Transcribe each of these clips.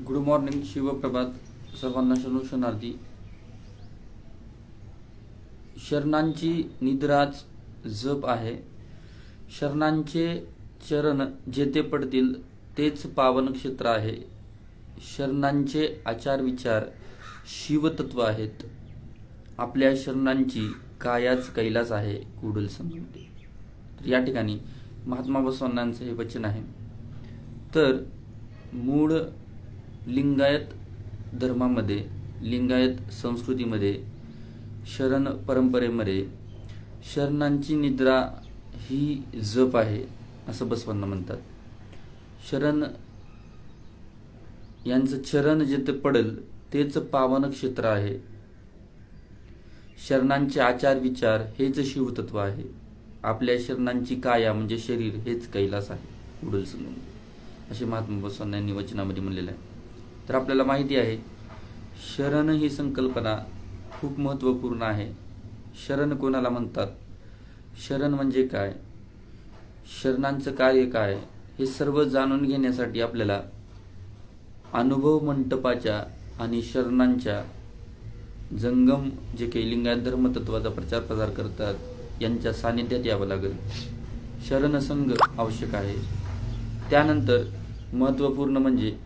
Good morning, शिवप्रभात सर्वांना शरणार्थी. शरणांची निद्राच जप आहे. शरणांचे चरण जेथे पडतील तेच पावन क्षेत्र आहे. शरणांचे आचार विचार शिवतत्व आहेत. आपल्या शरणांची कायाच कैलास आहे. कुडल समजते. तर या ठिकाणी महात्मा बसवांनांचं हे वचन आहे. तर मूळ लिंगायत धर्मामध्ये, लिंगायत संस्कृतीमध्ये, शरण परंपरेमध्ये शरणांची निद्रा ही जप आहे असं बसवांना म्हणतात. शरण यांचं चरण जेथे पडेल तेच पावन क्षेत्र आहे. शरणांचे आचार विचार हेच शिवतत्व आहे. आपल्या शरणांची काया म्हणजे शरीर हेच कैलास आहे. उडल समजून असे महात्मा बसवांना यांनी वचनामध्ये म्हणलेलं आहे. तर आपल्याला माहिती आहे शरण ही संकल्पना खूप महत्त्वपूर्ण आहे. शरण कोणाला म्हणतात, शरण म्हणजे काय, शरणांचं कार्य काय, हे सर्व जाणून घेण्यासाठी आपल्याला अनुभव मंटपाच्या आणि शरणांच्या जंगम जे काही लिंगायत धर्मतत्वाचा प्रचार प्रसार करतात यांच्या सानिध्यात यावं लागेल. शरण संघ आवश्यक आहे. त्यानंतर महत्त्वपूर्ण म्हणजे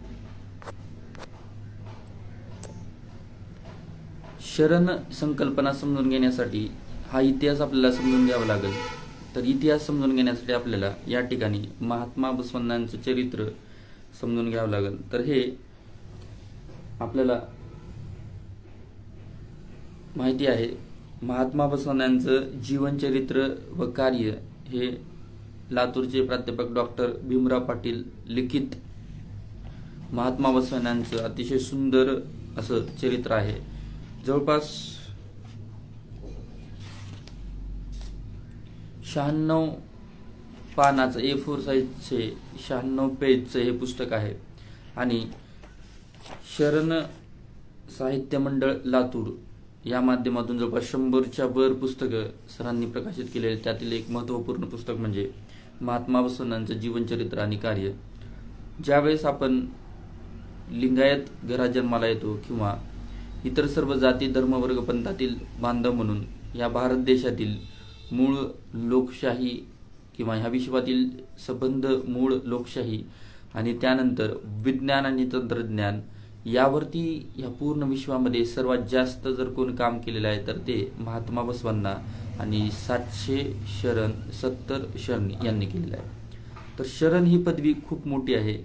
शरण संकल्पना समजून घेण्यासाठी हा इतिहास आपल्याला समजून घ्यावा लागेल. तर इतिहास समजून घेण्यासाठी आपल्याला या ठिकाणी महात्मा बसवांनांचं चरित्र समजून घ्यावं लागेल. तर हे आपल्याला माहिती आहे महात्मा बसवांनांचं जीवनचरित्र व कार्य हे लातूरचे प्राध्यापक डॉक्टर भीमराव पाटील लिखित महात्मा बसवांनांचं अतिशय सुंदर असं चरित्र आहे. जवळपास 96 पानाचं A4 साईजचे 96 पेजचं हे पुस्तक आहे. आणि शरण साहित्य मंडळ लातूर या माध्यमातून जवळपास 100च्या वर पुस्तकं सरांनी प्रकाशित केलेले. त्यातील एक महत्त्वपूर्ण पुस्तक म्हणजे महात्मा बसवांनांचं जीवनचरित्र आणि कार्य. ज्यावेळेस आपण लिंगायत घरात जन्माला येतो किंवा इतर सर्व जाती धर्म वर्ग पंथातील बांधव म्हणून या भारत देशातील मूळ लोकशाही किंवा ह्या विश्वातील संबंध मूळ लोकशाही आणि त्यानंतर विज्ञान आणि तंत्रज्ञान यावरती या पूर्ण विश्वामध्ये सर्वात जास्त जर कोण काम केलेलं आहे तर ते महात्मा बसवांना आणि 700 शरण 70 शरण यांनी केलेलं आहे. तर शरण ही पदवी खूप मोठी आहे.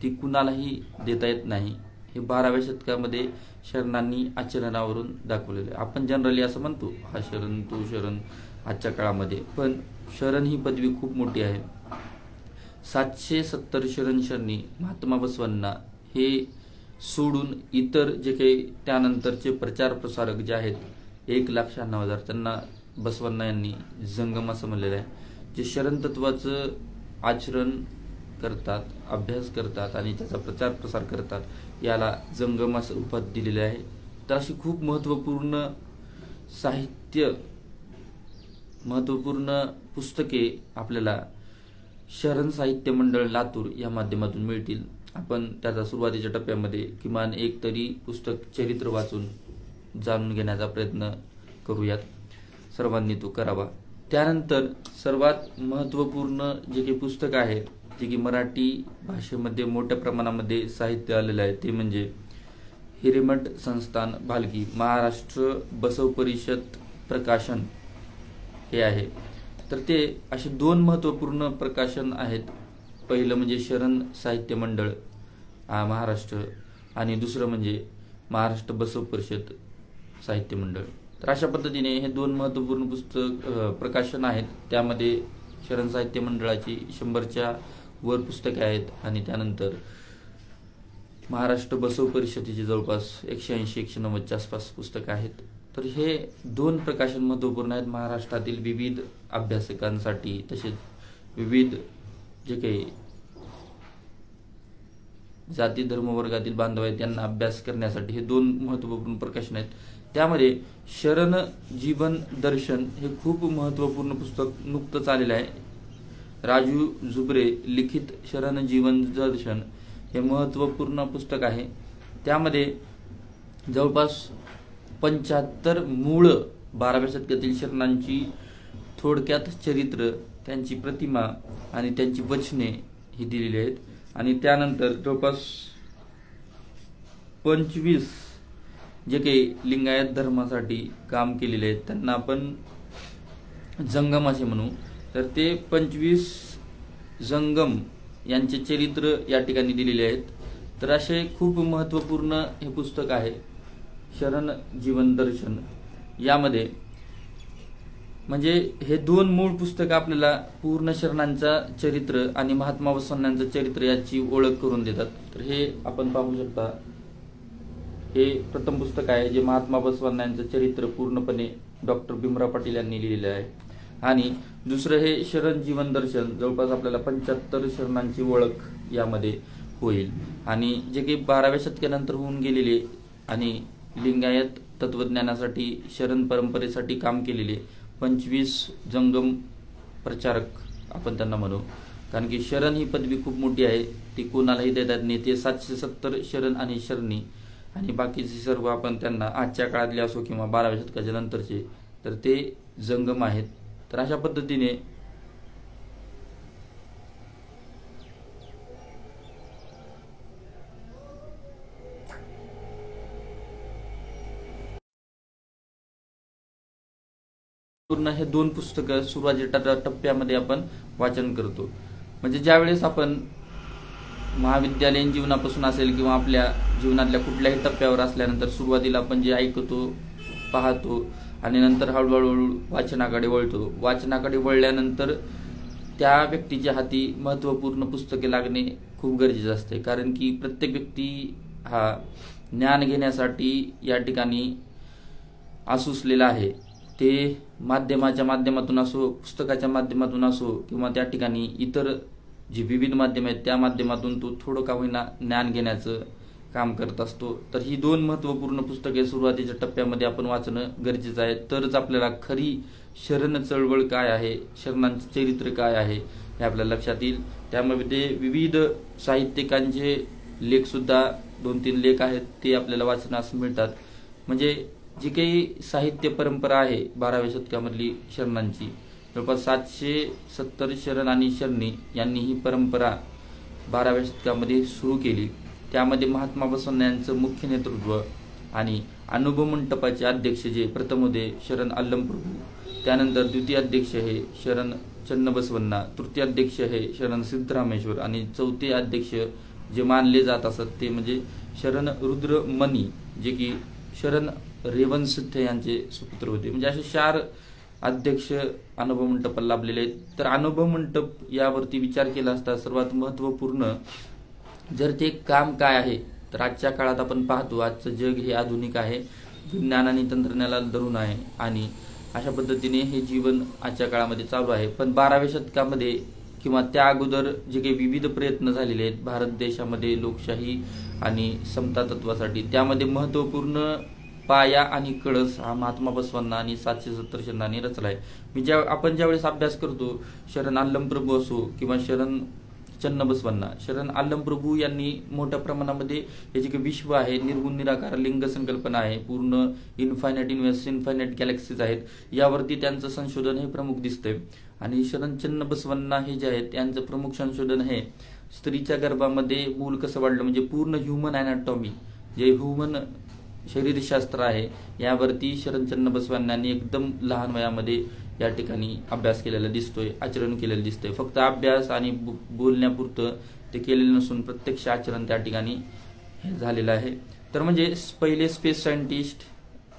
ती कुणालाही देता येत नाही. हे 12व्या शतकामध्ये शरणांनी आचरणावरून दाखवलेलं आहे. आपण जनरली असं म्हणतो हा शरण तो शरण आजच्या काळामध्ये, पण शरण ही पदवी खूप मोठी आहे. 770 शरण शरणी महात्मा बसवांना हे सोडून इतर जे काही त्यानंतरचे प्रचार प्रसारक जे आहेत 1,96,000 त्यांना बसवांना यांनी जंगम असं म्हणलेलं आहे. जे शरण तत्वाचं आचरण करतात, अभ्यास करतात आणि त्याचा प्रचार प्रसार करतात याला जंगम असं उपाधी दिलेले आहे. तर अशी खूप महत्त्वपूर्ण साहित्य, महत्त्वपूर्ण पुस्तके आपल्याला शरण साहित्य मंडळ लातूर या माध्यमातून मिळतील. आपण त्याचा सुरुवातीच्या टप्प्यामध्ये किमान एक तरी पुस्तक चरित्र वाचून जाणून घेण्याचा प्रयत्न करूयात. सर्वांनी तो करावा. त्यानंतर सर्वात महत्त्वपूर्ण जे काही पुस्तक आहे जे की मराठी भाषेमध्ये मोठ्या प्रमाणामध्ये साहित्य आलेलं आहे ते म्हणजे हिरेमठ संस्थान भालकी महाराष्ट्र बसव परिषद प्रकाशन हे आहे. तर ते असे 2 महत्त्वपूर्ण प्रकाशन आहेत. पहिलं म्हणजे शरण साहित्य मंडळ महाराष्ट्र आणि दुसरं म्हणजे महाराष्ट्र बसव परिषद साहित्य मंडळ. तर अशा पद्धतीने हे 2 महत्त्वपूर्ण प्रकाशन आहेत. त्यामध्ये शरण साहित्य मंडळाची 100च्या वर पुस्तके आहेत आणि त्यानंतर महाराष्ट्र बसव परिषदेची जवळपास 180-190च्या आसपास पुस्तकं आहेत. तर हे 2 प्रकाशन महत्त्वपूर्ण आहेत महाराष्ट्रातील विविध अभ्यासकांसाठी. तसेच विविध जे काही जाती धर्म वर्गातील बांधव आहेत त्यांना अभ्यास करण्यासाठी हे 2 महत्त्वपूर्ण प्रकाशन आहेत. त्यामध्ये शरण जीवन दर्शन हे खूप महत्त्वपूर्ण पुस्तक नुकतंच आलेलं आहे. राजू जुबरे लिखित शरण जीवन दर्शन हे महत्त्वपूर्ण पुस्तक आहे. त्यामध्ये जवळपास 75 मूळ 12व्या शतकातील शरणांची थोडक्यात चरित्र, त्यांची प्रतिमा आणि त्यांची वचने ही दिलेली आहेत. आणि त्यानंतर जवळपास 25 जे काही लिंगायत धर्मासाठी काम केलेले आहेत त्यांना आपण जंगम असे म्हणू. तर ते 25 जंगम यांचे चरित्र या ठिकाणी दिलेले आहेत. तर असे खूप महत्त्वपूर्ण हे पुस्तक आहे शरण जीवन दर्शन. यामध्ये म्हणजे हे 2 मूळ पुस्तक आपल्याला पूर्ण शरणांचा चरित्र आणि महात्मा बसवण्णांचं चरित्र याची ओळख करून देतात. तर हे आपण पाहू शकता, हे प्रथम पुस्तक आहे जे महात्मा बसवण्णांचं चरित्र पूर्णपणे डॉक्टर भीमराव पाटील यांनी लिहिलेलं आहे. आणि दुसरं हे शरण जीवन दर्शन, जवळपास आपल्याला 75 शरणांची ओळख यामध्ये होईल. आणि जे काही 12व्या शतकानंतर होऊन गेलेले आणि लिंगायत तत्वज्ञानासाठी शरण परंपरेसाठी काम केलेले 25 जंगम प्रचारक आपण त्यांना म्हणू. कारण की शरण ही पदवी खूप मोठी आहे, ती कोणालाही देतात नाही. ते 770 शरण आणि शरणी आणि बाकीचे सर्व आपण त्यांना आजच्या काळातले असो किंवा 12व्या शतकाच्या नंतरचे, तर ते जंगम आहेत. तर अशा पद्धतीने पूर्ण हे 2 पुस्तकं सुरुवातीच्या टप्प्यामध्ये आपण वाचन करतो. म्हणजे ज्यावेळेस आपण महाविद्यालयीन जीवनापासून असेल किंवा आपल्या जीवनातल्या कुठल्याही टप्प्यावर असल्यानंतर सुरुवातीला आपण जे ऐकतो, पाहतो आणि नंतर हळूहळू वाचनाकडे वळतो. वाचनाकडे वळल्यानंतर त्या व्यक्तीच्या हाती महत्त्वपूर्ण पुस्तके लागणे खूप गरजेचं असते. कारण की प्रत्येक व्यक्ती हा ज्ञान घेण्यासाठी या ठिकाणी आसुसलेला आहे. ते माध्यमाच्या माध्यमातून असो, पुस्तकाच्या माध्यमातून असो किंवा त्या ठिकाणी इतर जी विविध माध्यम आहेत त्या माध्यमातून तो थोडं का होईना ज्ञान घेण्याचं काम करत असतो. तर ही 2 महत्त्वपूर्ण पुस्तके सुरुवातीच्या टप्प्यामध्ये आपण वाचणं गरजेचं आहे. तरच आपल्याला खरी शरण चळवळ काय आहे, शरणांचं चरित्र काय आहे हे आपल्या लक्षात येईल. त्यामध्ये विविध साहित्यिकांचे लेख सुद्धा 2-3 लेख आहेत ते आपल्याला वाचनास मिळतात. म्हणजे जी काही साहित्य परंपरा आहे 12व्या शतकामधली शरणांची, जवळपास 770 शरण आणि शरणी यांनी ही परंपरा 12व्या शतकामध्ये सुरू केली. त्यामध्ये महात्मा बसवण्ण यांचं मुख्य नेतृत्व आणि अनुभव मंडपाचे अध्यक्ष जे प्रथम होते शरण अल्लमप्रभू, त्यानंतर द्वितीय अध्यक्ष हे शरण चन्नबसवण्णा, तृतीय अध्यक्ष हे शरण सिद्धरामेश्वर आणि चौथे अध्यक्ष जे मानले जात असत ते म्हणजे शरण रुद्रमणी, जे की शरण रेवणसिद्ध यांचे सुपुत्र होते. म्हणजे असे 4 अध्यक्ष अनुभव मंडपाला लाभलेले आहेत. तर अनुभव मंडप यावरती विचार केला असता सर्वात महत्त्वपूर्ण जर ते काम काय आहे, तर आजच्या काळात आपण पाहतो आजचं जग हे आधुनिक आहे, विज्ञान आणि तंत्रज्ञानाला धरून आहे आणि अशा पद्धतीने हे जीवन आजच्या काळामध्ये चालू आहे. पण 12व्या शतकामध्ये किंवा त्या अगोदर जे काही विविध प्रयत्न झालेले आहेत भारत देशामध्ये लोकशाही आणि समता तत्वासाठी, त्यामध्ये महत्त्वपूर्ण पाया आणि कळस हा महात्मा बसवण्णा आणि 770 शरणांनी रचला आहे. आपण ज्यावेळेस अभ्यास करतो शरण अल्लमप्रभू असो किंवा शरण चन्नबसवण्णा, शरण अल्लमप्रभू यांनी मोठ्या प्रमाणामध्ये हे जे काही विश्व आहे, निर्गुण निराकार लिंग संकल्पना आहे, पूर्ण इन्फायनाइट गॅलेक्सीज आहेत, यावरती त्यांचं संशोधन हे प्रमुख दिसतंय. आणि शरण चन्नबसवण्णा हे जे आहेत यांचं प्रमुख संशोधन हे स्त्रीच्या गर्भामध्ये मूल कसं वाढलं, म्हणजे पूर्ण ह्युमन अॅनाटॉमी जे ह्युमन शरीरशास्त्र आहे यावरती शरण चन्नबसवण्णांनी एकदम लहान वयामध्ये या ठिकाणी अभ्यास केलेला दिसतोय, आचरण केलेलं दिसतंय. फक्त अभ्यास आणि बोलण्यापुरतं ते केलेलं नसून प्रत्यक्ष आचरण त्या ठिकाणी झालेलं आहे. तर म्हणजे पहिले स्पेस सायंटिस्ट,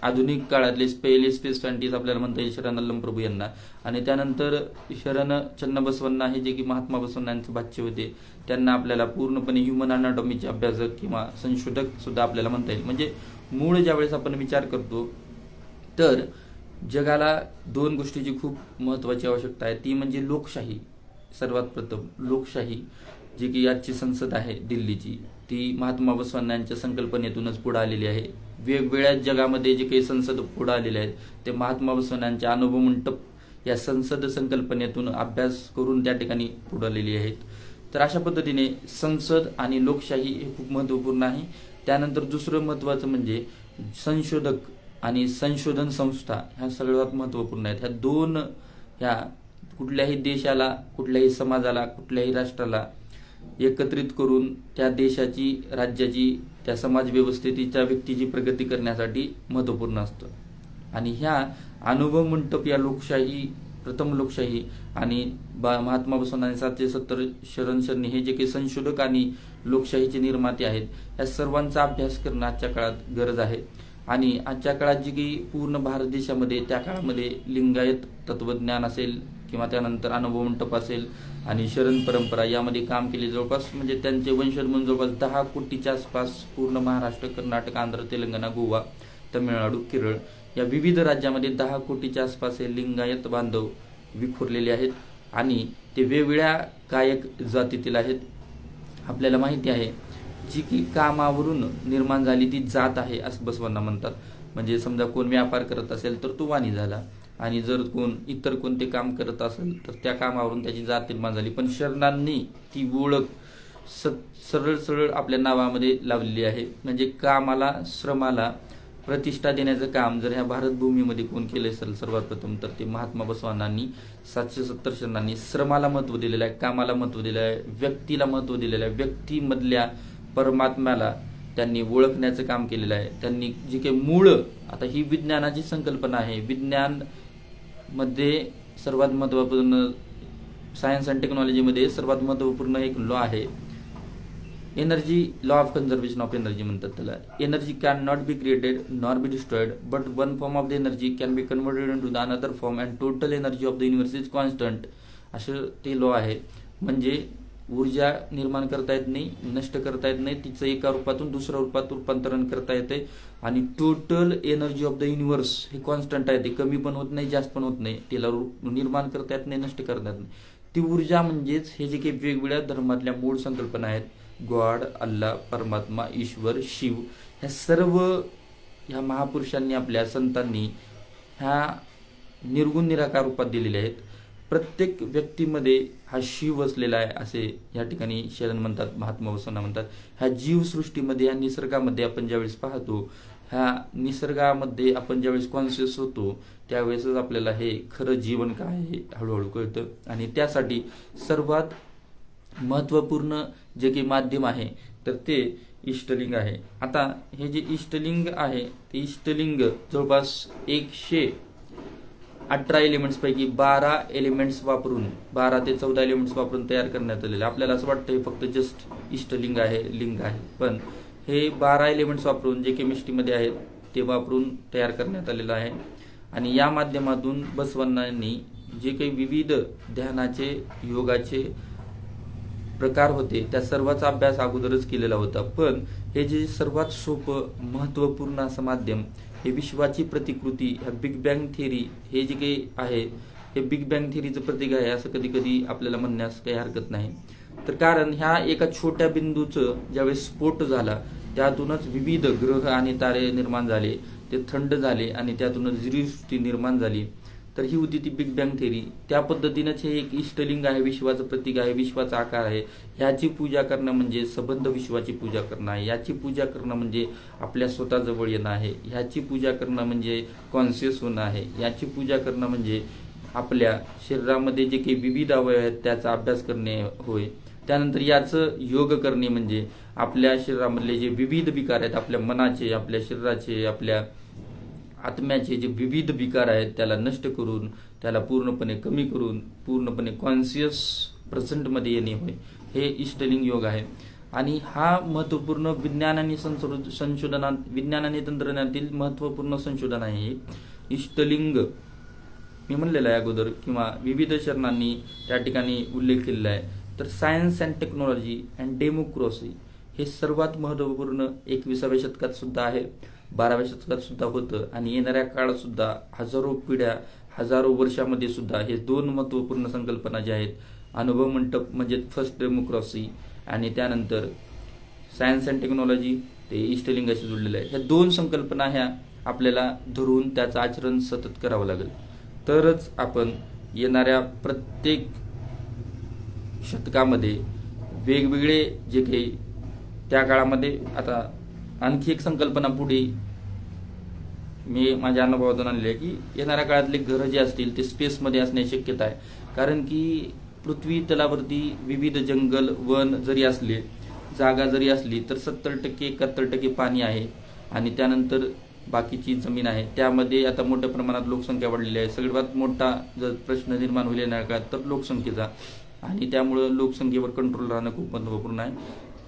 आधुनिक काळातले पहिले स्पेस सायंटिस्ट आपल्याला म्हणता येईल शरण अल्लमप्रभू यांना. आणि त्यानंतर शरण चन्नबसवण्णा हे जे की महात्मा बसवण्णांचे भाचे होते त्यांना आपल्याला पूर्णपणे ह्युमन अनाटॉमीचे अभ्यासक किंवा संशोधक सुद्धा आपल्याला म्हणता येईल. म्हणजे मूळ ज्यावेळेस आपण विचार करतो तर जगाला 2 गोष्टीची खूप महत्त्वाची आवश्यकता आहे, ती म्हणजे लोकशाही. सर्वात प्रथम लोकशाही, जी की आजची संसद आहे दिल्लीची, ती महात्मा बसवण्णांच्या संकल्पनेतूनच पुढे आलेली आहे. वेगवेगळ्या जगामध्ये जे काही संसद पुढे आलेले आहेत ते महात्मा बसवण्णांच्या अनुभव मंडप या संसद संकल्पनेतून अभ्यास करून त्या ठिकाणी पुढे आलेली आहेत. तर अशा पद्धतीने संसद आणि लोकशाही हे खूप महत्त्वपूर्ण आहे. त्यानंतर दुसरं महत्त्वाचं म्हणजे संशोधक आणि संशोधन संस्था ह्या सर्वात महत्त्वपूर्ण आहेत. ह्या कुठल्याही देशाला, कुठल्याही समाजाला, कुठल्याही राष्ट्राला एकत्रित करून त्या देशाची, राज्याची, त्या समाज व्यवस्थेच्या, व्यक्तीची प्रगती करण्यासाठी महत्त्वपूर्ण असतं. आणि ह्या अनुभव मंटप या लोकशाही, प्रथम लोकशाही आणि महात्मा बसवण्णांनी 770 शरण शरणी हे जे काही संशोधक आणि लोकशाहीचे निर्माते आहेत, या सर्वांचा अभ्यास करणं आजच्या काळात गरज आहे. आणि आजच्या काळात जी काही पूर्ण भारत देशामध्ये त्या काळामध्ये लिंगायत तत्वज्ञान असेल किंवा त्यानंतर अनुभव मंटप असेल आणि शरण परंपरा यामध्ये काम केले, जवळपास म्हणजे त्यांचे वंशज म्हणून जवळपास 10 कोटीच्या आसपास पूर्ण महाराष्ट्र, कर्नाटक, आंध्र, तेलंगणा, गोवा, तामिळनाडू, केरळ या विविध राज्यामध्ये 10 कोटीच्या आसपास हे लिंगायत बांधव विखुरलेले आहेत आणि ते वेगवेगळ्या गायक जातीतील आहेत. आपल्याला माहिती आहे जी की कामावरून निर्माण झाली ती जात आहे असं बसवांना म्हणतात. म्हणजे समजा कोण व्यापार करत असेल तर तो वाणी झाला आणि जर कोण इतर कोणते काम करत असेल तर त्या कामावरून त्याची जात निर्माण झाली. पण शरणांनी ती ओळख सरळ सरळ आपल्या नावामध्ये लावलेली आहे. म्हणजे कामाला, श्रमाला प्रतिष्ठा देण्याचं काम जर ह्या भारतभूमीमध्ये कोण केलं असेल सर्वात प्रथम तर ते महात्मा बसवांनांनी 770 शरणांनी श्रमाला महत्त्व दिलेलं आहे, कामाला महत्त्व दिलेलं आहे, व्यक्तीला महत्त्व दिलेलं आहे, व्यक्तीमधल्या परमात्म्याला त्यांनी ओळखण्याचं काम केलेलं आहे. त्यांनी जी काही मूळ, आता ही विज्ञानाची संकल्पना आहे, विज्ञान मध्ये सर्वात महत्त्वपूर्ण, सायन्स अँड टेक्नॉलॉजीमध्ये सर्वात महत्त्वपूर्ण एक लॉ आहे, energy law of conservation of energy म्हणतात त्याला. Energy can not be created nor be destroyed but one form of the energy can be converted into the another form and total energy of the universe is constant, असं ते law आहे. म्हणजे ऊर्जा निर्माण करता येत नाही, नष्ट करता येत नाही, तिचं एका रूपातून दुसऱ्या रूपात रूपांतरण करता येते आणि total energy of the universe हे कॉन्स्टंट आहे, ते कमी पण होत नाही, जास्त पण होत नाही, तिला निर्माण करता येत नाही, नष्ट करता येत नाही. ती ऊर्जा म्हणजेच हे जे काही वेगवेगळ्या धर्मातल्या मूळ संकल्पना आहेत, गॉड, अल्लाह, परमात्मा, ईश्वर, शिव, ह्या सर्व ह्या महापुरुषांनी, आपल्या संतांनी ह्या निर्गुण निराकार रूपात दिलेल्या आहेत. प्रत्येक व्यक्तीमध्ये हा शिव असलेला आहे असे या ठिकाणी शरण म्हणतात, महात्मा बसवण्णा म्हणतात. ह्या जीवसृष्टीमध्ये, ह्या निसर्गामध्ये आपण ज्यावेळेस पाहतो, ह्या निसर्गामध्ये आपण ज्यावेळेस कॉन्शियस होतो त्यावेळेसच आपल्याला हे खरं जीवन काय आहे हळूहळू कळतं. आणि त्यासाठी सर्वात महत्त्वपूर्ण जे काही माध्यम आहे तर ते इष्टलिंग आहे. आता हे जे इष्टलिंग आहे ते इष्टलिंग जवळपास 118 एलिमेंट्स पैकी 12 एलिमेंट्स वापरून, 12 ते 14 एलिमेंट्स वापरून तयार करण्यात आलेले. आपल्याला असं वाटतं हे फक्त जस्ट इष्टलिंग आहे, लिंग आहे, पण हे 12 एलिमेंट्स वापरून जे केमिस्ट्रीमध्ये आहेत ते वापरून तयार करण्यात आलेलं आहे. आणि या माध्यमातून बसवण्णांनी जे काही विविध ध्यानाचे, योगाचे प्रकार होते त्या सर्वाचा अभ्यास अगोदरच केलेला होता. पण हे जे सर्वात सोपं, महत्त्वपूर्ण असं माध्यम, हे विश्वाची प्रतिकृती, ह्या बिग बँग थिअरी, हे जे काही आहे हे बिग बँग थिअरीचं प्रतीक आहे असं कधी कधी आपल्याला म्हणण्यास काही हरकत नाही. तर कारण ह्या एका छोट्या बिंदूचं ज्यावेळेस स्फोट झाला त्यातूनच विविध ग्रह आणि तारे निर्माण झाले, ते थंड झाले आणि त्यातूनच जीवसृष्टी निर्माण झाली. तर ही होती ती बिग बँग थिअरी. त्या पद्धतीनंच हे एक इष्टलिंग आहे, विश्वाचं प्रतीक आहे, विश्वाचा आकार आहे. ह्याची पूजा करणं म्हणजे संबंध विश्वाची पूजा करणं आहे. याची पूजा करणं म्हणजे आपल्या स्वतःजवळ येणं आहे. ह्याची पूजा करणं म्हणजे कॉन्शियस होणं आहे. याची पूजा करणं म्हणजे आपल्या शरीरामध्ये जे काही विविध अवयव आहेत त्याचा अभ्यास करणे होय. त्यानंतर याचं योग करणे म्हणजे आपल्या शरीरामधले जे विविध विकार आहेत, आपल्या मनाचे, आपल्या शरीराचे, आपल्या आत्म्याचे जे विविध विकार आहेत त्याला नष्ट करून, त्याला पूर्णपणे कमी करून, पूर्णपणे कॉन्शियस प्रेझेंटमध्ये येणे होय, हे इष्टलिंग योग आहे. आणि हा महत्त्वपूर्ण विज्ञान आणि संशोधनात, विज्ञान आणि तंत्रज्ञानातील महत्त्वपूर्ण संशोधन आहे. इष्टलिंग मी म्हणलेलं आहे अगोदर, किंवा विविध शरणांनी त्या ठिकाणी उल्लेख केलेला आहे. तर science and technology and democracy हे सर्वात महत्त्वपूर्ण 21व्या शतकात सुद्धा आहे, 12व्या शतकात सुद्धा होतं आणि येणाऱ्या काळात सुद्धा हजारो पिढ्या, हजारो वर्षामध्ये सुद्धा हे दोन महत्त्वपूर्ण संकल्पना ज्या आहेत, अनुभव मंटप म्हणजे फर्स्ट डेमोक्रेसी आणि त्यानंतर सायन्स अँड टेक्नॉलॉजी ते इष्टलिंगाशी जोडलेलं आहे. ह्या दोन संकल्पना ह्या आपल्याला धरून त्याचं आचरण सतत करावं लागेल, तरच आपण येणाऱ्या प्रत्येक शतकामध्ये वेगवेगळे जे काही त्या काळामध्ये, आता आणखी एक संकल्पना पुढे मी माझ्या अनुभवातून आणली आहे की येणाऱ्या काळातले घरं जे असतील ते स्पेसमध्ये असण्याची शक्यता आहे. कारण की पृथ्वी तलावरती विविध जंगल वन जरी असले, जागा जरी असली, तर 70% 71% पाणी आहे आणि त्यानंतर बाकीची जमीन आहे. त्यामध्ये आता मोठ्या प्रमाणात लोकसंख्या वाढलेली आहे. सगळ्यात मोठा जर प्रश्न निर्माण होईल येणाऱ्या काळात तर लोकसंख्येचा, आणि त्यामुळं लोकसंख्येवर कंट्रोल राहणं खूप महत्त्वपूर्ण आहे.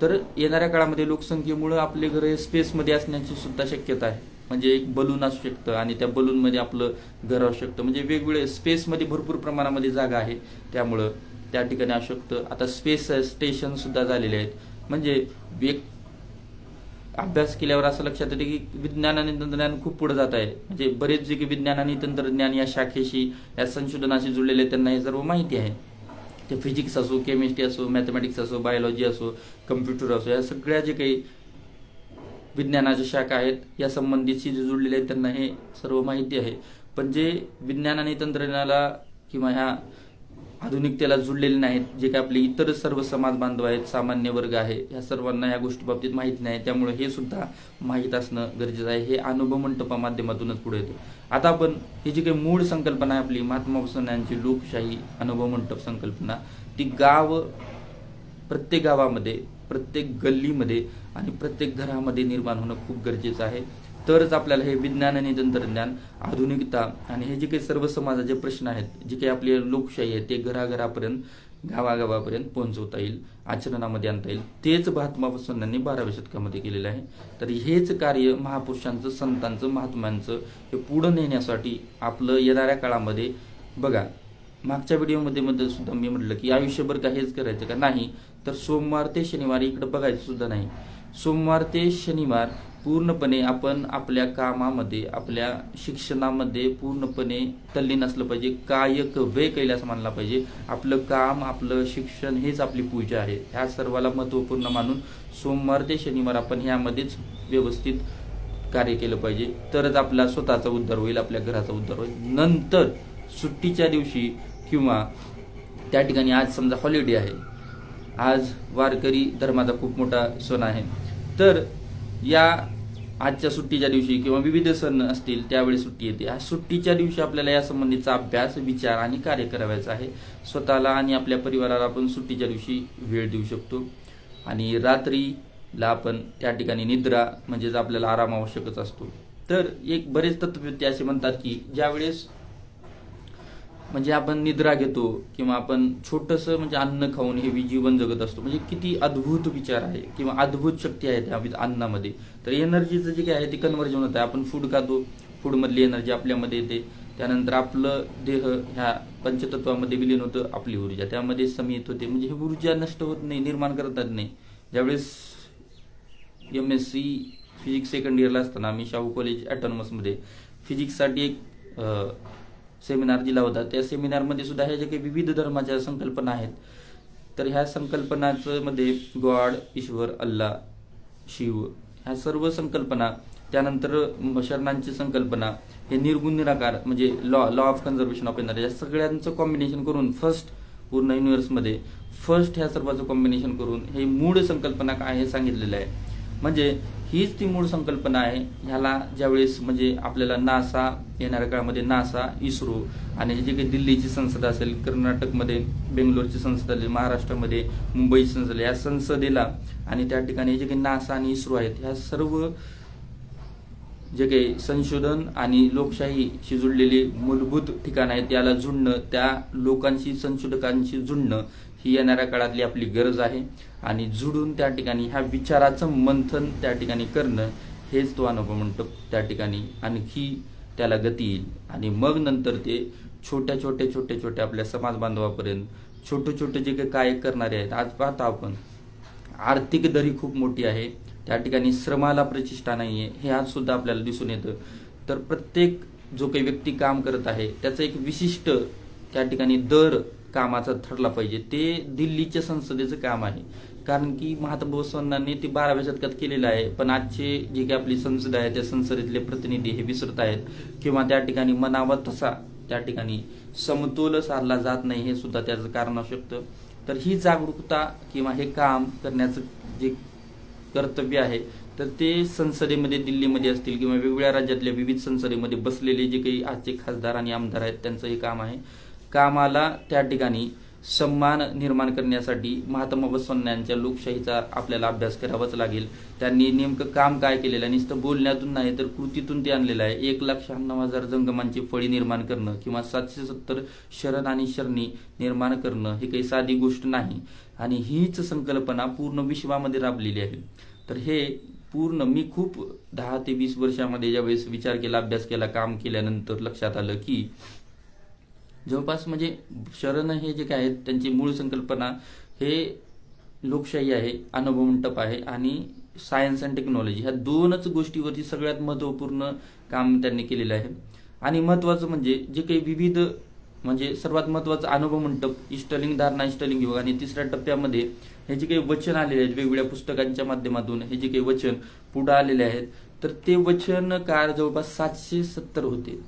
तर येणाऱ्या काळामध्ये लोकसंख्येमुळं आपले घर स्पेसमध्ये असण्याची सुद्धा शक्यता आहे. म्हणजे एक बलून असू शकतं आणि त्या बलूनमध्ये आपलं घर असू शकतं. म्हणजे वेगवेगळे स्पेसमध्ये भरपूर प्रमाणामध्ये जागा आहे, त्यामुळं त्या ठिकाणी असू शकतं. आता स्पेस स्टेशन सुद्धा झालेले आहेत. म्हणजे एक अभ्यास केल्यावर असं लक्षात येते की विज्ञान आणि तंत्रज्ञान खूप पुढे जात आहे. म्हणजे बरेच जे की विज्ञान आणि तंत्रज्ञान या शाखेशी, या संशोधनाशी जुळलेले आहेत, त्यांना हे सर्व माहिती आहे. ते फिजिक्स असो, केमिस्ट्री असो, मॅथमॅटिक्स असो, बायोलॉजी असो, कम्प्युटर असो, या सगळ्या जे काही विज्ञानाच्या शाखा आहेत या संबंधीशी जे जुळलेले आहेत त्यांना हे सर्व माहिती आहे. पण जे विज्ञान आणि तंत्रज्ञानाला किंवा ह्या आधुनिकतेला जुळलेले नाहीत, जे काही आपले इतर सर्व समाज बांधव आहेत, सामान्य वर्ग आहे, ह्या सर्वांना ह्या गोष्टी बाबतीत माहिती नाही. त्यामुळे हे सुद्धा माहीत असणं गरजेचं आहे. हे अनुभव मंटपा माध्यमातूनच पुढे येते. आता आपण ही जी काही मूळ संकल्पना आहे आपली महात्मा फुले यांची लोकशाही अनुभव मंटप संकल्पना, ती प्रत्येक गावामध्ये, प्रत्येक गल्लीमध्ये आणि प्रत्येक घरामध्ये निर्माण होणं खूप गरजेचं आहे. तरच आपल्याला हे विज्ञान आणि तंत्रज्ञान, आधुनिकता आणि हे जे काही सर्व समाजाचे प्रश्न आहेत, जे काही आपली लोकशाही आहे, ते घराघरापर्यंत, गावागावापर्यंत पोहोचवता येईल, आचरणामध्ये आणता येईल. तेच महात्मा फुलेंनी 12व्या शतकामध्ये केलेलं आहे. तर हेच कार्य महापुरुषांचं, संतांचं, महात्म्यांचं हे पुढं नेण्यासाठी आपलं येणाऱ्या काळामध्ये बघा, मागच्या व्हिडिओमध्ये सुद्धा मी म्हटलं की आयुष्यभर का हेच करायचं का? नाही. तर सोमवार ते शनिवार इकडे बघायचं सुद्धा नाही. सोमवार ते शनिवार पूर्णपणे आपण आपल्या कामामध्ये, आपल्या शिक्षणामध्ये पूर्णपणे तल्लीन असलं पाहिजे. कायकवे कैलास मानला पाहिजे. आपलं काम, आपलं शिक्षण हेच आपली पूजा आहे. ह्या सर्वाला महत्त्वपूर्ण मानून सोमवार ते शनिवार आपण ह्यामध्येच व्यवस्थित कार्य केलं पाहिजे. तरच आपला स्वतःचा उद्धार होईल, आपल्या घराचा उद्धार होईल. नंतर सुट्टीच्या दिवशी किंवा त्या ठिकाणी, आज समजा हॉलिडे आहे, आज वारकरी धर्माचा खूप मोठा सण आहे, तर या आजच्या सुट्टीच्या दिवशी किंवा विविध सण असतील त्यावेळी सुट्टी येते. या सुट्टीच्या दिवशी आपल्याला या संबंधीचा अभ्यास, विचार आणि कार्य करायचं आहे. स्वतःला आणि आपल्या परिवाराला आपण सुट्टीच्या दिवशी वेळ देऊ शकतो. आणि रात्रीला आपण त्या ठिकाणी निद्रा, म्हणजेच आपल्याला आराम आवश्यकच असतो. तर एक बरेच तत्ववेत्ते असे म्हणतात की ज्यावेळेस म्हणजे आपण निद्रा घेतो किंवा आपण छोटंसं म्हणजे अन्न खाऊन हे जीवन जगत असतो, म्हणजे किती अद्भुत विचार आहे किंवा अद्भुत शक्ती आहे त्या अन्नामध्ये. तर एनर्जीचं जे काय आहे ते कन्व्हर्जन होतं. आपण फूड खातो, फूडमधली एनर्जी आपल्यामध्ये येते. त्यानंतर आपलं देह ह्या पंचतत्वामध्ये विलीन होतं, आपली ऊर्जा त्यामध्ये समित होते. म्हणजे ही ऊर्जा नष्ट होत नाही, निर्माण करतात नाही. ज्यावेळेस MSc फिजिक्स सेकंड इयरला असताना मी शाहू कॉलेज ऑटोनॉमसमध्ये फिजिक्ससाठी एक सेमिनार दिला होता. त्या सेमिनारमध्ये सुद्धा ह्या जे काही विविध धर्माच्या संकल्पना आहेत, तर ह्या संकल्पनाचं मध्ये गॉड, ईश्वर, अल्लाह, शिव, ह्या सर्व संकल्पना, त्यानंतर शरणांची संकल्पना, हे निर्गुण निराकार म्हणजे law of conservation of energy, या सगळ्यांचं कॉम्बिनेशन करून पूर्ण युनिव्हर्समध्ये ह्या सर्वांचं कॉम्बिनेशन करून हे मूळ संकल्पना काय हे सांगितलेलं आहे. म्हणजे हीच ती मूळ संकल्पना आहे. ह्याला ज्यावेळेस म्हणजे आपल्याला नासा, येणाऱ्या काळामध्ये नासा, इस्रो आणि जे काही दिल्लीची संसद असेल, कर्नाटकमध्ये बेंगलोरची संसद असेल, महाराष्ट्रामध्ये मुंबईची संसद, या संसदेला आणि त्या ठिकाणी जे काही नासा आणि इस्रो आहेत, ह्या सर्व जे काही संशोधन आणि लोकशाहीशी जुळलेली मूलभूत ठिकाण आहेत, याला जुळणं, त्या लोकांशी, संशोधकांशी जुळणं ही येणाऱ्या काळातली आपली गरज आहे. आणि जुळून त्या ठिकाणी ह्या विचाराचं मंथन त्या ठिकाणी करणं, हेच तो अनुभव मंटप त्या ठिकाणी आणखी त्याला गती येईल. आणि मग नंतर ते छोट्या आपल्या समाज बांधवापर्यंत छोटे जे काही काय करणारे आहेत. आज पाहता आपण आर्थिक दरी खूप मोठी आहे, त्या ठिकाणी श्रमाला प्रतिष्ठा नाहीये, हे आज सुद्धा आपल्याला दिसून येतं. तर प्रत्येक जो काही व्यक्ती काम करत आहे त्याचं एक विशिष्ट त्या ठिकाणी दर कामाचा ठरला पाहिजे. ते दिल्लीच्या संसदेचं काम आहे, कारण की महात्मा फुलेंनी ते 12व्या शतकात केलेलं आहे. पण आजचे जे काही आपली संसद आहे त्या संसदेतले प्रतिनिधी हे विसरत आहेत किंवा त्या ठिकाणी मनावा तसा त्या ठिकाणी समतोल साधला जात नाही, हे सुद्धा त्याचं कारण असू शकतं. तर ही जागरूकता किंवा हे काम करण्याचं जे कर्तव्य आहे तर ते संसदेमध्ये दिल्लीमध्ये असतील किंवा वेगवेगळ्या राज्यातल्या विविध संसदेमध्ये बसलेले जे काही आजचे खासदार आणि आमदार आहेत त्यांचं हे काम आहे. कामाला त्या ठिकाणी सन्मान निर्माण करण्यासाठी महात्मा बसवण्यांच्या लोकशाहीचा आपल्याला अभ्यास करावाच लागेल. त्यांनी नेमकं काम काय केलेलं आहे, नुसतं बोलण्यातून नाही तर कृतीतून ते आणलेलं आहे. 1,96,000 जंगमांची फळी निर्माण करणं किंवा 770 शरण आणि शरणी निर्माण करणं ही काही साधी गोष्ट नाही आणि हीच संकल्पना पूर्ण विश्वामध्ये राबलेली आहे. तर हे पूर्ण मी खूप 10 ते 20 वर्षामध्ये ज्यावेळेस विचार केला, अभ्यास केला, काम केल्यानंतर लक्षात आलं की जवळपास म्हणजे शरण हे जे काय आहेत त्यांची मूळ संकल्पना हे लोकशाही आहे, अनुभव मंटप आहे आणि सायन्स अँड टेक्नॉलॉजी ह्या दोनच गोष्टीवरती सगळ्यात महत्त्वपूर्ण काम त्यांनी केलेलं आहे. आणि महत्त्वाचं म्हणजे जे काही विविध म्हणजे सर्वात महत्त्वाचं अनुभव मंटप, इष्टलिंग धारणा, इष्टलिंग योग आणि तिसऱ्या टप्प्यामध्ये हे जे काही वचन आलेले आहेत वेगवेगळ्या पुस्तकांच्या माध्यमातून हे जे काही वचन पुढे आलेले आहेत तर ते वचनकार जवळपास 770 होते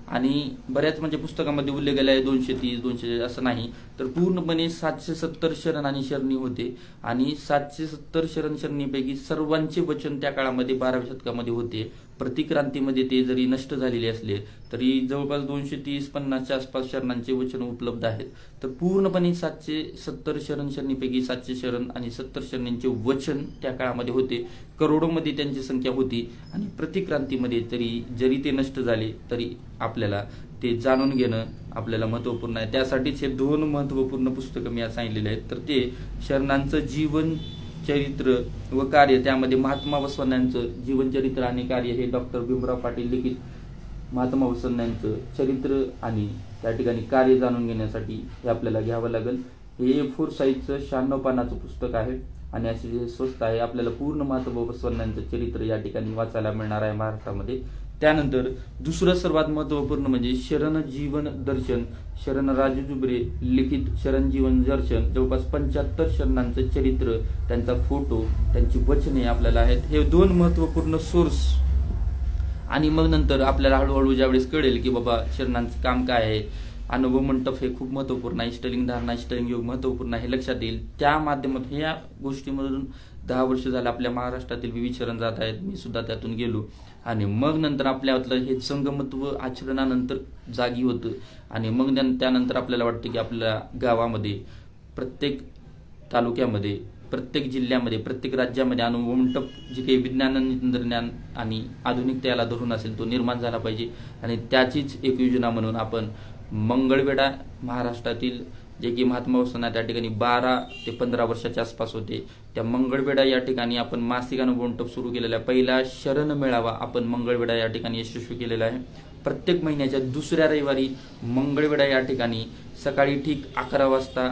आणि बऱ्याच म्हणजे पुस्तकामध्ये उल्लेख केला आहे 230 200 असं नाही तर पूर्णपणे 770 शरण आणि शरणी होते आणि 770 शरण शरणीपैकी सर्वांचे वचन त्या काळामध्ये 12व्या शतकामध्ये होते. प्रतिक्रांतीमध्ये ते जरी नष्ट झालेले असले तरी जवळपास 230-50च्या आसपास शरणांचे वचन उपलब्ध आहेत. तर पूर्णपणे 770 शरण शरणीपैकी 700 शरण आणि 70 शरणींचे वचन त्या काळामध्ये होते. करोडोमध्ये त्यांची संख्या होती आणि प्रतिक्रांतीमध्ये जरी ते नष्ट झाले तरी आपल्याला ते जाणून घेणं आपल्याला महत्त्वपूर्ण आहे. त्यासाठीच हे 2 महत्त्वपूर्ण पुस्तकं मी आज सांगितलेले आहेत. तर ते शरणांचं जीवन चरित्र व कार्य, त्यामध्ये महात्मा बसवण्यांचं जीवनचरित्र आणि कार्य हे डॉक्टर भीमराव पाटील लिखित महात्मा बसवण्यांचं चरित्र आणि त्या ठिकाणी कार्य जाणून घेण्यासाठी हे आपल्याला घ्यावं लागेल. हे A4 साईजचं 96 पानाचं पुस्तक आहे आणि असे स्वस्त आहे. आपल्याला पूर्ण महात्मा बसवण्यांचं चरित्र या ठिकाणी वाचायला मिळणार आहे महाराष्ट्रामध्ये. त्यानंतर दुसरं सर्वात महत्त्वपूर्ण म्हणजे शरण जीवन दर्शन, शरण राजू जुबरे लिखित शरण जीवन दर्शन, जवळपास 75 शरणांचं चरित्र, त्यांचा फोटो, त्यांची वचने आपल्याला आहेत. हे 2 महत्त्वपूर्ण सोर्स आणि मग नंतर आपल्याला हळूहळू ज्यावेळेस कळेल की बाबा शरणांचं काम काय आहे, अनुभव मंटप हे खूप महत्त्वपूर्ण आहे, इष्टलिंग धारणा, इष्टलिंग योग महत्त्वपूर्ण आहे, हे लक्षात येईल. त्या माध्यमातून या गोष्टीमधून 10 वर्ष झालं आपल्या महाराष्ट्रातील विविध शरण जात आहेत. मी सुद्धा त्यातून गेलो आणि मग नंतर आपल्यातलं हे संगमत्व आचरणानंतर जागी होतं आणि मग त्यानंतर आपल्याला वाटतं की आपल्या गावामध्ये, प्रत्येक तालुक्यामध्ये, प्रत्येक जिल्ह्यामध्ये, प्रत्येक राज्यामध्ये अनुभव मंटप जे काही विज्ञान आणि तंत्रज्ञान आणि आधुनिकतेला धरून असेल तो निर्माण झाला पाहिजे. आणि त्याचीच एक योजना म्हणून आपण मंगळवेढा महाराष्ट्रातील जे की महात्मा बसवण्या त्या ठिकाणी 12 ते 15 वर्षाच्या आसपास होते, त्या मंगळवेढा या ठिकाणी आपण मासिक अनुभव मंटप सुरू केलेला आहे. पहिला शरण मेळावा आपण मंगळवेढा या ठिकाणी यशस्वी केलेला आहे. प्रत्येक महिन्याच्या दुसऱ्या रविवारी मंगळवेढा या ठिकाणी सकाळी ठीक 11 वाजता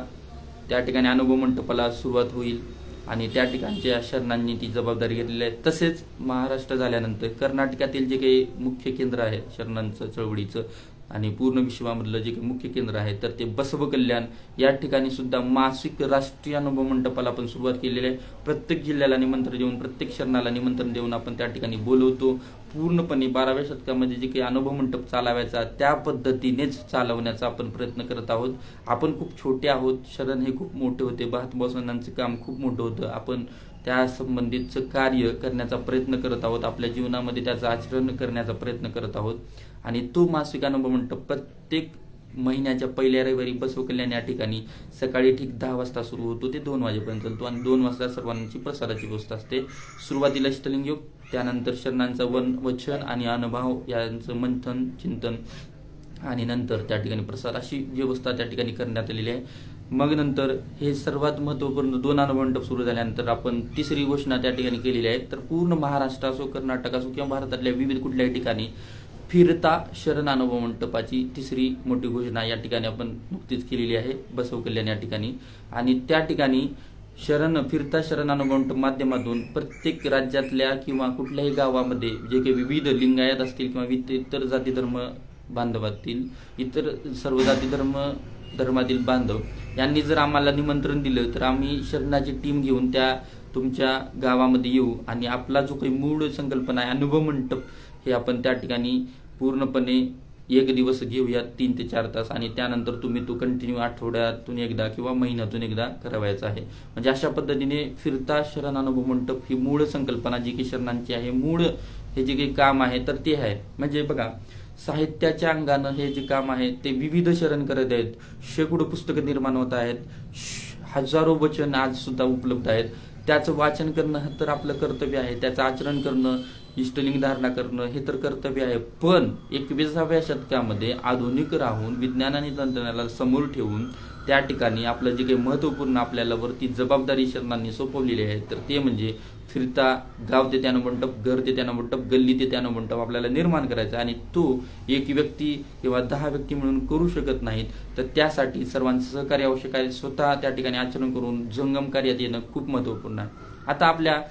त्या ठिकाणी अनुभव मंटपाला सुरुवात होईल आणि त्या ठिकाणच्या शरणांनी ती जबाबदारी घेतलेली आहे. तसेच महाराष्ट्र झाल्यानंतर कर्नाटकातील जे काही मुख्य केंद्र आहे शरणांचं चळवळीचं आणि पूर्ण विश्वामधलं जे काही मुख्य केंद्र आहे तर ते बसव कल्याण या ठिकाणी सुद्धा मासिक राष्ट्रीय अनुभव मंटपाला आपण सुरुवात केलेली आहे. प्रत्येक जिल्ह्याला निमंत्रण देऊन, प्रत्येक शरणाला निमंत्रण देऊन आपण त्या ठिकाणी बोलवतो. पूर्णपणे 12व्या शतकामध्ये जे काही अनुभव मंटप चालवायचा त्या पद्धतीनेच चालवण्याचा आपण प्रयत्न करत आहोत. आपण खूप छोटे आहोत, शरण हे खूप मोठे होते, महात्मा बसवण्यांचं काम खूप मोठं होतं. आपण त्या संबंधितचं कार्य करण्याचा प्रयत्न करत आहोत, आपल्या जीवनामध्ये त्याचं आचरण करण्याचा प्रयत्न करत आहोत. आणि तो मासिक अनुभव मंटप प्रत्येक महिन्याच्या पहिल्या रविवारी बसव कल्याण या ठिकाणी सकाळी ठीक 10 वाजता सुरू होतो ते 2 वाजेपर्यंत चालतो आणि 2 वाजता सर्वांची प्रसाराची व्यवस्था असते. सुरुवातीला इष्टलिंग योग, त्यानंतर शरणांचा वचन आणि अनुभव यांचं मंथन चिंतन आणि नंतर त्या ठिकाणी प्रसार, अशी व्यवस्था त्या ठिकाणी करण्यात आलेली आहे. मग नंतर हे सर्वात महत्त्वपूर्ण 2 अनुभव मंडप सुरू झाल्यानंतर आपण तिसरी घोषणा त्या ठिकाणी केलेली आहे. तर पूर्ण महाराष्ट्र असो, कर्नाटक असो किंवा भारतातल्या विविध कुठल्याही ठिकाणी फिरता शरण अनुभव मंटपाची तिसरी मोठी घोषणा या ठिकाणी आपण नुकतीच केलेली आहे बसव कल्याण या ठिकाणी. आणि त्या ठिकाणी फिरता शरण अनुभव मंटप माध्यमातून प्रत्येक राज्यातल्या किंवा कुठल्याही गावामध्ये जे काही विविध लिंगायत असतील किंवा इतर जाती धर्म बांधवातील, इतर सर्व जाती धर्मातील बांधव यांनी जर आम्हाला निमंत्रण दिलं तर आम्ही शरणाची टीम घेऊन त्या तुमच्या गावामध्ये येऊ आणि आपला जो काही मूळ संकल्पना आहे अनुभव मंटप हे आपण त्या ठिकाणी पूर्णपणे एक दिवस घेऊयात 3 ते 4 तास आणि त्यानंतर तुम्ही तो कंटिन्यू आठवड्यातून एकदा किंवा महिन्यातून एकदा करावायचा आहे. म्हणजे अशा पद्धतीने फिरता शरण अनुभव मंडप ही मूळ संकल्पना जी की शरणांची आहे, मूळ हे जे काही काम आहे तर ते आहे. म्हणजे बघा, साहित्याच्या अंगानं हे जे काम आहे ते विविध शरण करत आहेत. शेकडो पुस्तकं निर्माण होत आहेत, हजारो वचन आज सुद्धा उपलब्ध आहेत. त्याचं वाचन करणं तर आपलं कर्तव्य आहे, त्याचं आचरण करणं, इष्टलिंग धारणा करणं हे तर कर्तव्य आहे. पण 21व्या शतकामध्ये आधुनिक राहून विज्ञान आणि तंत्रज्ञानाला समोर ठेवून त्या ठिकाणी आपलं जे काही महत्त्वपूर्ण आपल्याला वरती जबाबदारी शरणांनी सोपवलेली आहे तर ते म्हणजे फिरता गाव ते त्यानं मंडप, घर ते त्यानं मंडप, गल्ली ते त्यानं मंडप आपल्याला निर्माण करायचा. आणि तो एक व्यक्ती किंवा 10 व्यक्ती मिळून करू शकत नाहीत, तर त्यासाठी सर्वांचं सहकार्य आवश्यक आहे. स्वतः त्या ठिकाणी आचरण करून जंगम कार्यात येणं खूप महत्त्वपूर्ण आहे. आता आपल्या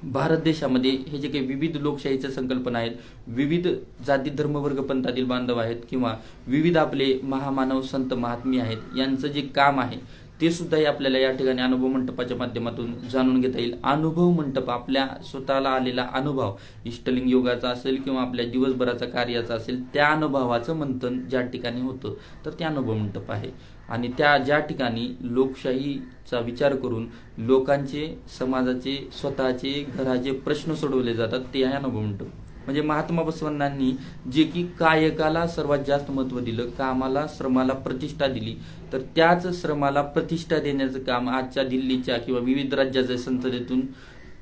भारत देशामध्ये हे जे काही विविध लोकशाहीच्या संकल्पना आहेत, विविध जाती धर्म वर्ग पंथातील बांधव आहेत किंवा विविध आपले महामानव संत महात्मे आहेत, यांचं जे काम आहे ते सुद्धा आपल्याला या ठिकाणी अनुभव मंडपाच्या माध्यमातून जाणून घेता येईल. अनुभव मंडप आपल्या स्वतःला आलेला अनुभव, इष्टलिंग योगाचा असेल किंवा आपल्या दिवसभराचा कार्याचा असेल, त्या अनुभवाचं मंथन ज्या ठिकाणी होतं तर ते अनुभव मंडप आहे. आणि त्या ज्या ठिकाणी लोकशाहीचा विचार करून लोकांचे, समाजाचे, स्वतःचे, घराचे प्रश्न सोडवले जातात ते आहे अनुभव मंडप. म्हणजे महात्मा बसवण्णांनी जे की कायकाला सर्वात जास्त महत्त्व दिलं, कामाला, श्रमाला प्रतिष्ठा दिली, तर त्याच श्रमाला प्रतिष्ठा देण्याचं काम आजच्या दिल्लीच्या किंवा विविध राज्याच्या संसदेतून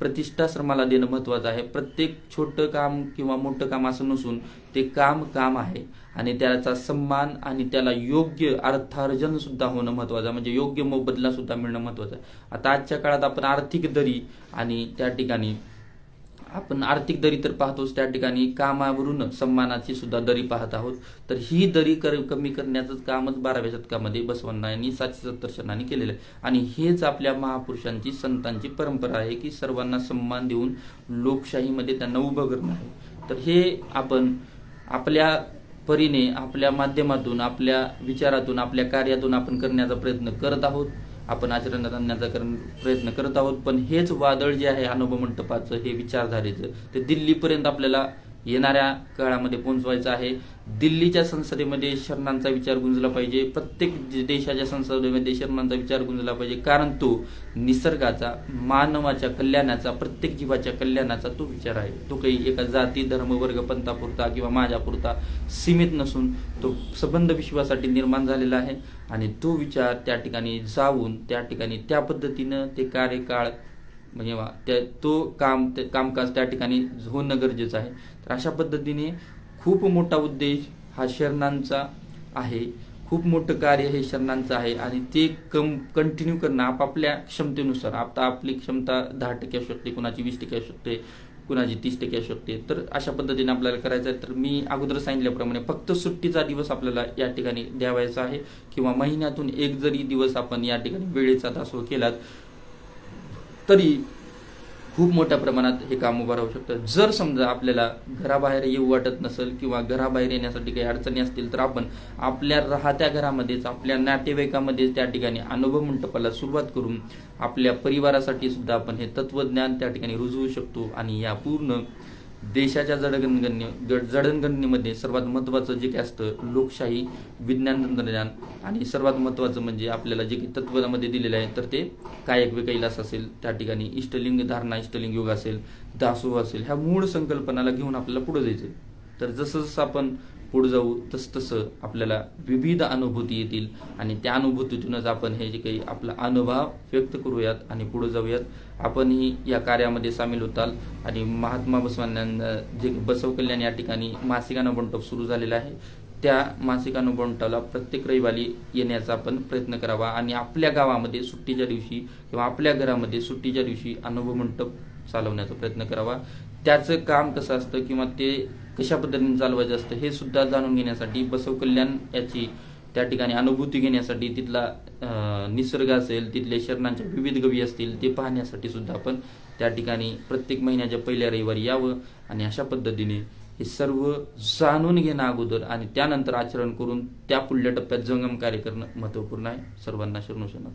प्रतिष्ठा श्रमाला देणं महत्त्वाचं आहे. प्रत्येक छोटं काम किंवा मोठं काम असं नसून ते काम काम आहे आणि त्याचा सन्मान आणि त्याला योग्य अर्थार्जन सुद्धा होणं महत्त्वाचं आहे. म्हणजे योग्य मोबदला सुद्धा मिळणं महत्त्वाचं आहे. आता आजच्या काळात आपण आर्थिक दरी आणि त्या ठिकाणी आपण आर्थिक दरी तर पाहतोच, त्या ठिकाणी कामावरून सन्मानाची सुद्धा दरी पाहत आहोत. तर ही दरी कमी करण्याचं कामच 12व्या शतकामध्ये बसवण्णांनी 770 शरणांनी केलेलं आहे. आणि हेच आपल्या महापुरुषांची, संतांची परंपरा आहे की सर्वांना सन्मान देऊन लोकशाहीमध्ये त्यांना उभं करणं आहे. तर हे आपण आपल्या परीने, आपल्या माध्यमातून, आपल्या विचारातून, आपल्या कार्यातून आपण करण्याचा प्रयत्न करत आहोत, आपण आचरणात आणण्याचा प्रयत्न करत आहोत. पण हेच वादळ जे आहे अनुभव मंडपाचं, हे विचारधारेचं, ते दिल्लीपर्यंत आपल्याला येणाऱ्या काळामध्ये पोहोचवायचं आहे. दिल्लीच्या संसदेमध्ये शरणांचा विचार गुंजला पाहिजे, प्रत्येक देशाच्या संसदेमध्ये शरणांचा विचार गुंजला पाहिजे, कारण तो निसर्गाचा, मानवाच्या कल्याणाचा, प्रत्येक जीवाच्या कल्याणाचा तो विचार आहे. तो काही एका जाती धर्म वर्ग पंथापुरता किंवा माझ्यापुरता सीमित नसून तो सबंध विश्वासाठी निर्माण झालेला आहे. आणि तो विचार त्या ठिकाणी जाऊन त्या ठिकाणी त्या पद्धतीनं ते कार्यकाळ म्हणजे तो कामकाज त्या ठिकाणी होणं गरजेचं आहे. तर अशा पद्धतीने खूप मोठा उद्देश हा शरणांचा आहे, खूप मोठं कार्य हे शरणांचं आहे आणि ते कंटिन्यू करणं आपापल्या क्षमतेनुसार. आता आपली क्षमता 10% असू शकते, कुणाची 20% असू शकते, कुणाची 30% असू शकते. तर अशा पद्धतीने आपल्याला करायचं आहे. तर मी अगोदर सांगितल्याप्रमाणे फक्त सुट्टीचा दिवस आपल्याला या ठिकाणी द्यावायचा आहे किंवा महिन्यातून एक जरी दिवस आपण या ठिकाणी वेळेचा तास केलात तरी खूप मोठ्या प्रमाणात हे काम उभं राहू शकतं. जर समजा आपल्याला घराबाहेर येऊ वाटत नसेल किंवा घराबाहेर येण्यासाठी काही अडचणी असतील तर आपण आपल्या राहत्या घरामध्येच, आपल्या नातेवाईकामध्येच त्या ठिकाणी अनुभव मंडपाला सुरुवात करून आपल्या परिवारासाठी सुद्धा आपण हे तत्वज्ञान त्या ठिकाणी रुजवू शकतो. आणि या पूर्ण देशाच्या जडणघडणीमध्ये सर्वात महत्त्वाचं जे काही असतं लोकशाही, विज्ञान तंत्रज्ञान आणि सर्वात महत्त्वाचं म्हणजे आपल्याला जे काही तत्वामध्ये दिलेलं आहे तर ते कायक कैलास असेल, त्या ठिकाणी इष्टलिंग धारणा, इष्टलिंग योग असेल, दासोह असेल, ह्या मूळ संकल्पनाला घेऊन आपल्याला पुढे जायचं. तर जसं जसं आपण पुढे जाऊ तसं आपल्याला विविध अनुभूती येतील आणि त्या अनुभूतीतूनच आपण हे जे काही आपला अनुभव व्यक्त करूयात आणि पुढे जाऊयात. आपणही या कार्यामध्ये सामील होताल. आणि महात्मा बसवण्णांना जे बसव कल्याण या ठिकाणी मासिक अनुभव मंडप सुरू झालेला आहे, त्या मासिक अनुभव मंडपाला प्रत्येक रविवारी येण्याचा आपण प्रयत्न करावा आणि आपल्या गावामध्ये सुट्टीच्या दिवशी किंवा आपल्या घरामध्ये सुट्टीच्या दिवशी अनुभव मंडप चालवण्याचा प्रयत्न करावा. त्याचं काम कसं असतं किंवा ते कशा पद्धतीने चालवायचं असतं हे सुद्धा जाणून घेण्यासाठी, बसव कल्याण याची त्या ठिकाणी अनुभूती घेण्यासाठी, तिथला निसर्ग असेल, तिथले शरणांच्या विविध गवी असतील ते पाहण्यासाठी सुद्धा आपण त्या ठिकाणी प्रत्येक महिन्याच्या पहिल्या रविवारी यावं. आणि अशा पद्धतीने हे सर्व जाणून घेणं अगोदर आणि त्यानंतर आचरण करून त्या पुढल्या टप्प्यात जंगम कार्य करणं महत्त्वपूर्ण आहे. सर्वांना शरणोशरण.